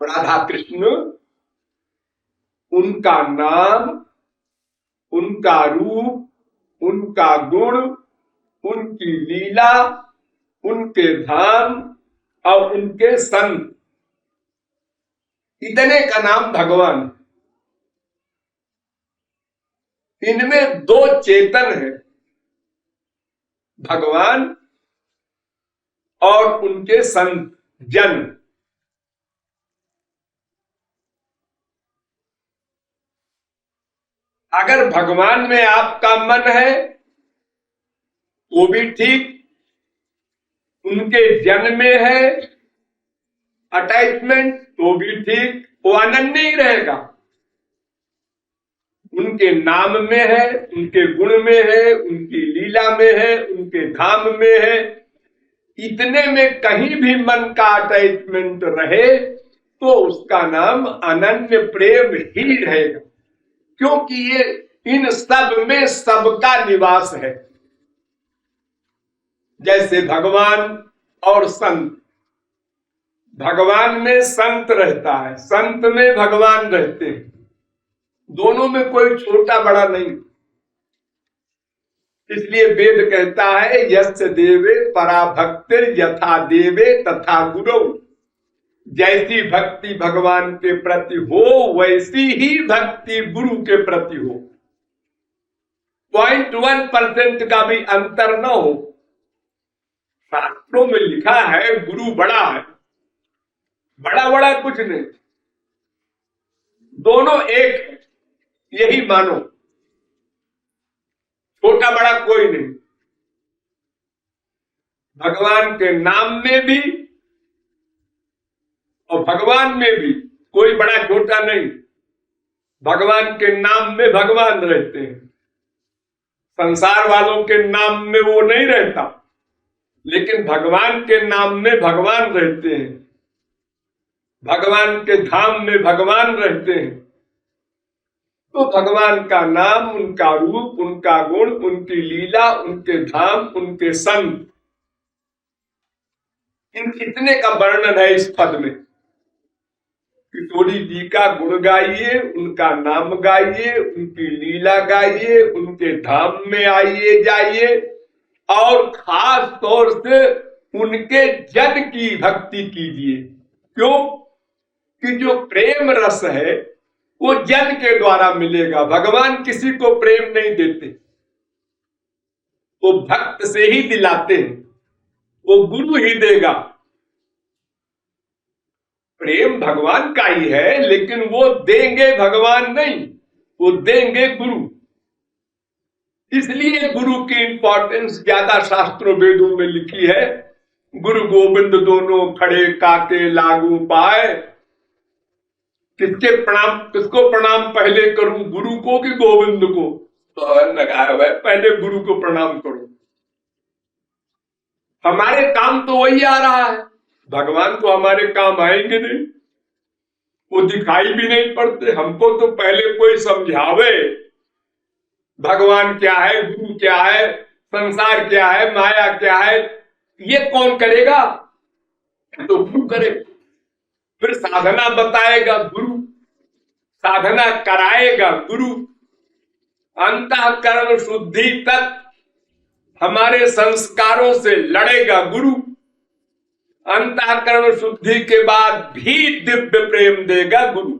राधा कृष्ण, उनका नाम, उनका रूप, उनका गुण, उनकी लीला, उनके धाम और उनके संत, इतने का नाम भगवान। इनमें दो चेतन है, भगवान और उनके संत जन। अगर भगवान में आपका मन है वो भी ठीक, उनके जन में है अटैचमेंट तो भी ठीक, वो अनन्य ही रहेगा। उनके नाम में है, उनके गुण में है, उनकी लीला में है, उनके धाम में है, इतने में कहीं भी मन का अटैचमेंट रहे तो उसका नाम अनन्य प्रेम ही रहेगा, क्योंकि ये इन सब में सबका निवास है। जैसे भगवान और संत, भगवान में संत रहता है, संत में भगवान रहते हैं, दोनों में कोई छोटा बड़ा नहीं। इसलिए वेद कहता है यस्य देवे पराभक्तिर यथा देवे तथा गुरु, जैसी भक्ति भगवान के प्रति हो वैसी ही भक्ति गुरु के प्रति हो। 0.1% का भी अंतर न हो। शास्त्रों में लिखा है गुरु बड़ा है, बड़ा बड़ा कुछ नहीं, दोनों एक है, यही मानो, छोटा बड़ा कोई नहीं। भगवान के नाम में भी और भगवान में भी कोई बड़ा छोटा नहीं। भगवान के नाम में भगवान रहते हैं, संसार वालों के नाम में वो नहीं रहता, लेकिन भगवान के नाम में भगवान रहते हैं, भगवान के धाम में भगवान रहते हैं। तो भगवान का नाम, उनका रूप, उनका गुण, उनकी लीला, उनके धाम, उनके संत, इन कितने का वर्णन है इस पद में। किशोरी जी का गुण गाइए, उनका नाम गाइए, उनकी लीला गाइए, उनके धाम में आइए जाइए, और खास तौर से उनके जन की भक्ति कीजिए। क्यों कि जो प्रेम रस है वो जन के द्वारा मिलेगा। भगवान किसी को प्रेम नहीं देते, वो भक्त से ही दिलाते हैं, वो गुरु ही देगा। प्रेम भगवान का ही है, लेकिन वो देंगे भगवान नहीं, वो देंगे गुरु। इसलिए गुरु की इंपॉर्टेंस ज्यादा शास्त्रों वेदों में लिखी है। गुरु गोविंद दोनों खड़े काके लागू पाए। किसको प्रणाम पहले करूं, गुरु को कि गोविंद को? तो लगाया हुआ है पहले गुरु को प्रणाम करो। हमारे काम तो वही आ रहा है, भगवान को हमारे काम आएंगे नहीं, वो दिखाई भी नहीं पड़ते। हमको तो पहले कोई समझावे भगवान क्या है, गुरु क्या है, संसार क्या है, माया क्या है, ये कौन करेगा? तो गुरु करे। फिर साधना बताएगा गुरु, साधना कराएगा गुरु, अंतःकरण शुद्धि तक हमारे संस्कारों से लड़ेगा गुरु, अंतःकरण शुद्धि के बाद भी दिव्य प्रेम देगा गुरु।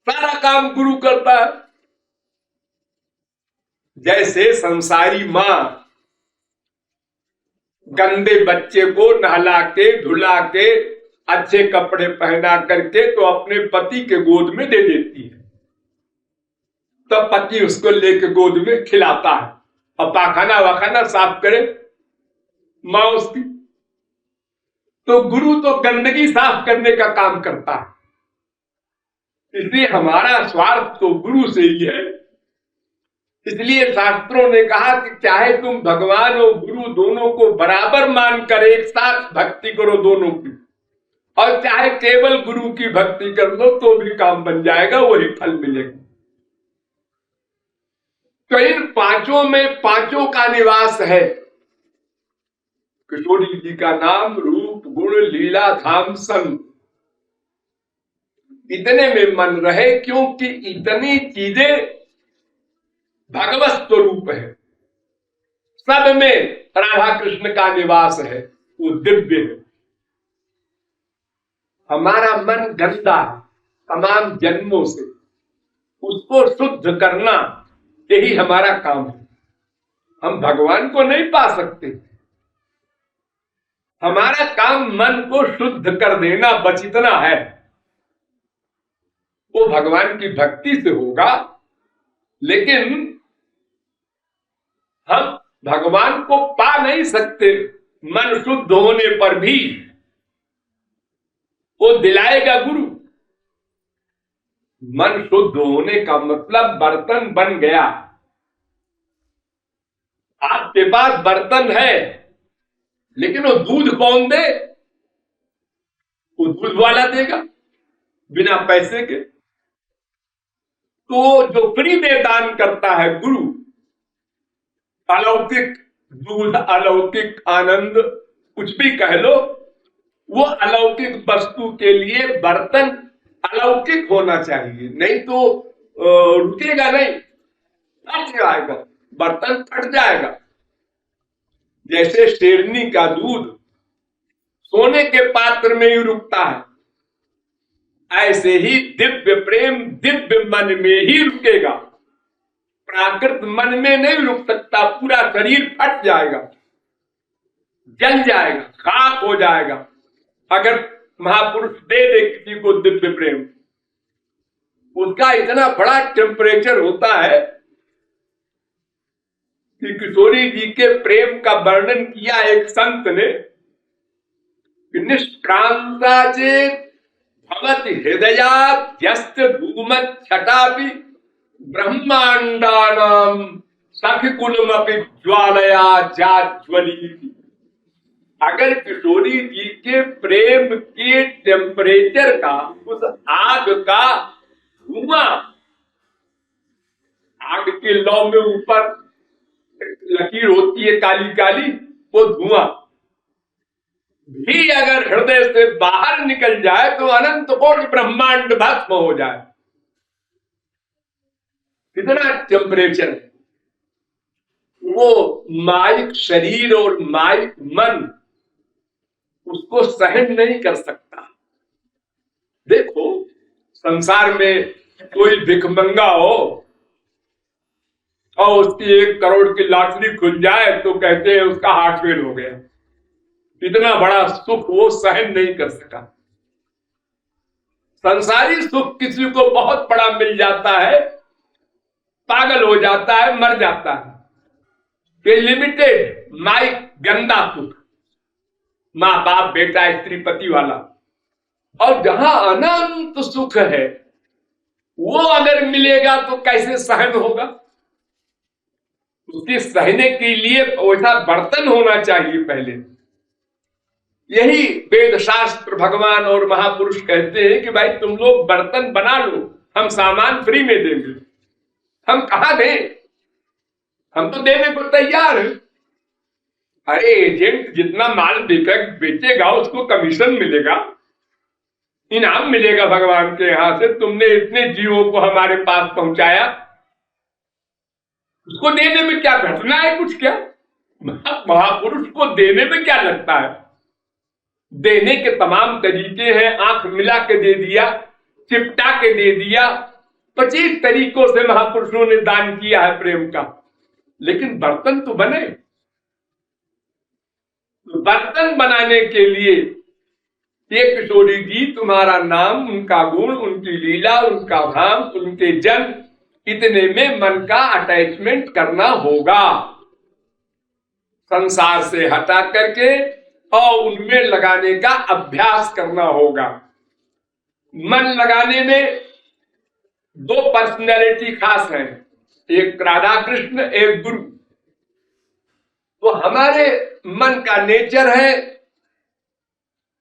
सारा काम गुरु करता है। जैसे संसारी मां गंदे बच्चे को नहला के धुला के अच्छे कपड़े पहना करके तो अपने पति के गोद में दे देती है, तब पति उसको लेके गोद में खिलाता है और पाखाना वाखाना साफ करे मां उसकी। तो गुरु तो गंदगी साफ करने का काम करता है। इसलिए हमारा स्वार्थ तो गुरु से ही है। इसलिए शास्त्रों ने कहा कि चाहे तुम भगवान और गुरु दोनों को बराबर मानकर एक साथ भक्ति करो दोनों की, और चाहे केवल गुरु की भक्ति कर लो तो भी काम बन जाएगा, वही फल मिलेगा। तो इन पांचों में पांचों का निवास है। किशोरी जी का नाम, रूप, गुण, लीला, धाम, संत, इतने में मन रहे, क्योंकि इतनी चीजें भगवत स्वरूप है, सब में राधा कृष्ण का निवास है, वो दिव्य है। हमारा मन गंदा है तमाम जन्मों से, उसको शुद्ध करना यही हमारा काम है। हम भगवान को नहीं पा सकते, हमारा काम मन को शुद्ध कर देना, बस इतना है। वो भगवान की भक्ति से होगा, लेकिन हम भगवान को पा नहीं सकते मन शुद्ध होने पर भी। वो दिलाएगा गुरु। मन शुद्ध होने का मतलब बर्तन बन गया। आपके पास बर्तन है, लेकिन वो दूध कौन दे? वो दूध वाला देगा बिना पैसे के। तो जो फ्री में दान करता है गुरु, अलौकिक दूध, अलौकिक आनंद, कुछ भी कह लो, वो अलौकिक वस्तु के लिए बर्तन अलौकिक होना चाहिए, नहीं तो रुकेगा नहीं, फट जाएगा, बर्तन फट जाएगा। जैसे शेरनी का दूध सोने के पात्र में ही रुकता है, ऐसे ही दिव्य प्रेम दिव्य मन में ही रुकेगा, प्राकृत मन में नहीं रुक सकता। पूरा शरीर फट जाएगा, जल जाएगा, खाक हो जाएगा। अगर महापुरुष दे दे किसी को दिव्य प्रेम, उसका इतना बड़ा टेम्परेचर होता है कि किशोरी जी के प्रेम का वर्णन किया एक संत ने, निष्क्रांता चेत भवति हृदयाद्यस्त धूमत् छटापि ब्रह्मांडानां सखकुलमपि ज्वालया जाज्वली। अगर किशोरी जी के प्रेम के टेम्परेचर का, उस आग का धुआं, आग के लौ में ऊपर लकीर होती है काली काली, वो धुआं भी अगर हृदय से बाहर निकल जाए तो अनंत कोटि ब्रह्मांड भस्म हो जाए, कितना टेम्परेचर है। वो माइक शरीर और माइक मन उसको सहन नहीं कर सकता। देखो, संसार में कोई भिखमंगा हो और उसकी 1 करोड़ की लॉटरी खुल जाए तो कहते हैं उसका हार्ट फेल हो गया। इतना बड़ा सुख वो सहन नहीं कर सका। संसारी सुख किसी को बहुत बड़ा मिल जाता है, पागल हो जाता है, मर जाता है। ये लिमिटेड माइक गंदा सुख, माँ बाप बेटा स्त्री पति वाला। और जहां अनंत सुख है, वो अगर मिलेगा तो कैसे सहन होगा? उसके सहने के लिए वैसा बर्तन होना चाहिए पहले। यही वेद शास्त्र भगवान और महापुरुष कहते हैं कि भाई तुम लोग बर्तन बना लो, हम सामान फ्री में देंगे। हम कहां दें? हम तो देने को तैयार हैं। अरे एजेंट जितना माल बेचेगा उसको कमीशन मिलेगा, इनाम मिलेगा भगवान के यहां से। तुमने इतने जीवों को हमारे पास पहुंचाया, उसको देने में क्या घटना है? कुछ क्या? महापुरुष को देने में क्या लगता है? देने के तमाम तरीके हैं। आंख मिला के दे दिया, चिपटा के दे दिया, 25 तरीकों से महापुरुषों ने दान किया है प्रेम का। लेकिन बर्तन तो बने। बर्तन बनाने के लिए ये किशोरी जी, तुम्हारा नाम, उनका गुण, उनकी लीला, उनका धाम, उनके जन्म, इतने में मन का अटैचमेंट करना होगा, संसार से हटा करके, और उनमें लगाने का अभ्यास करना होगा। मन लगाने में 2 पर्सनैलिटी खास है, एक राधा कृष्ण, एक गुरु। तो हमारे मन का नेचर है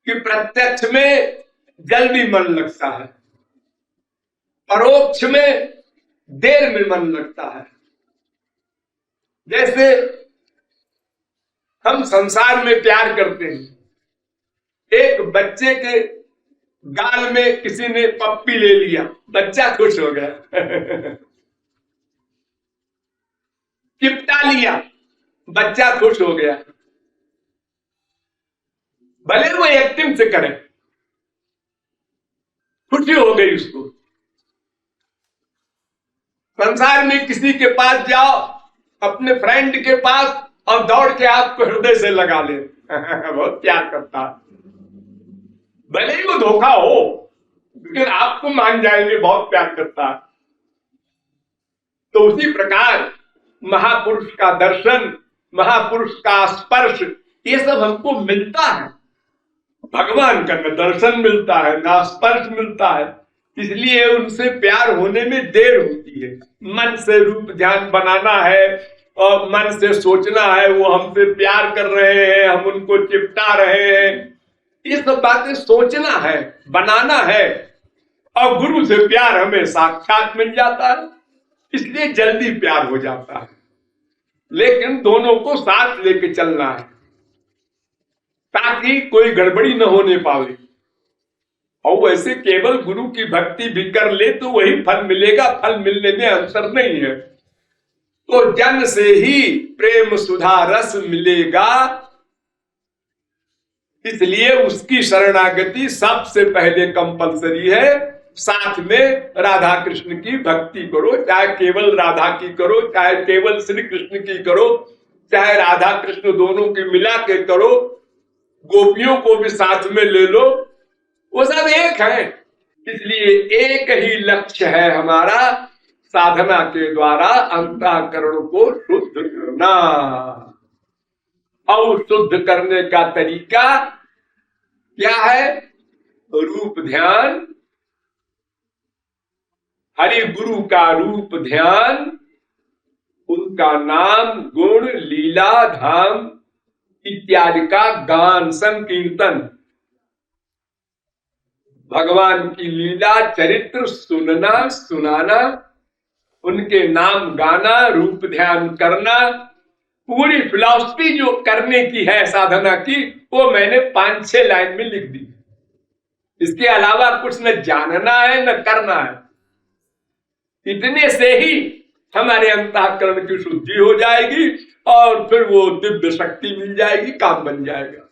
कि प्रत्यक्ष में जल्दी मन लगता है, परोक्ष में देर में मन लगता है। जैसे हम संसार में प्यार करते हैं, एक बच्चे के गाल में किसी ने पप्पी ले लिया, बच्चा खुश हो गया। चिपटा लिया, बच्चा खुश हो गया। भले वो एक्टिंग से करे, खुशी हो गई उसको। संसार में किसी के पास जाओ, अपने फ्रेंड के पास, और दौड़ के आपको हृदय से लगा ले। बहुत प्यार करता, भले ही वो धोखा हो, लेकिन आपको मान जाएंगे, बहुत प्यार करता है। तो उसी प्रकार महापुरुष का दर्शन, महापुरुष का स्पर्श, ये सब हमको मिलता है। भगवान का न दर्शन मिलता है, ना स्पर्श मिलता है, इसलिए उनसे प्यार होने में देर होती है। मन से रूप ध्यान बनाना है और मन से सोचना है वो हमसे प्यार कर रहे हैं, हम उनको चिपटा रहे हैं, ये सब बातें सोचना है, बनाना है। और गुरु से प्यार हमें साक्षात मिल जाता है, इसलिए जल्दी प्यार हो जाता है। लेकिन दोनों को साथ लेके चलना है, ताकि कोई गड़बड़ी न होने पावे। और वैसे केवल गुरु की भक्ति भी कर ले तो वही फल मिलेगा, फल मिलने में अंतर नहीं है। तो जन से ही प्रेम सुधा रस मिलेगा, इसलिए उसकी शरणागति सबसे पहले कंपलसरी है। साथ में राधा कृष्ण की भक्ति करो, चाहे केवल राधा की करो, चाहे केवल श्री कृष्ण की करो, चाहे राधा कृष्ण दोनों की मिला के करो, गोपियों को भी साथ में ले लो, वो सब एक है। इसलिए एक ही लक्ष्य है हमारा, साधना के द्वारा अंतःकरण को शुद्ध करना। और शुद्ध करने का तरीका क्या है? रूप ध्यान, हरि गुरु का रूप ध्यान, उनका नाम गुण लीला धाम इत्यादि का गान संकीर्तन, भगवान की लीला चरित्र सुनना सुनाना, उनके नाम गाना, रूप ध्यान करना। पूरी फिलॉसफी जो करने की है साधना की, वो मैंने 5-6 लाइन में लिख दी। इसके अलावा कुछ न जानना है न करना है। इतने से ही हमारे अंतःकरण की शुद्धि हो जाएगी और फिर वो दिव्य शक्ति मिल जाएगी, काम बन जाएगा।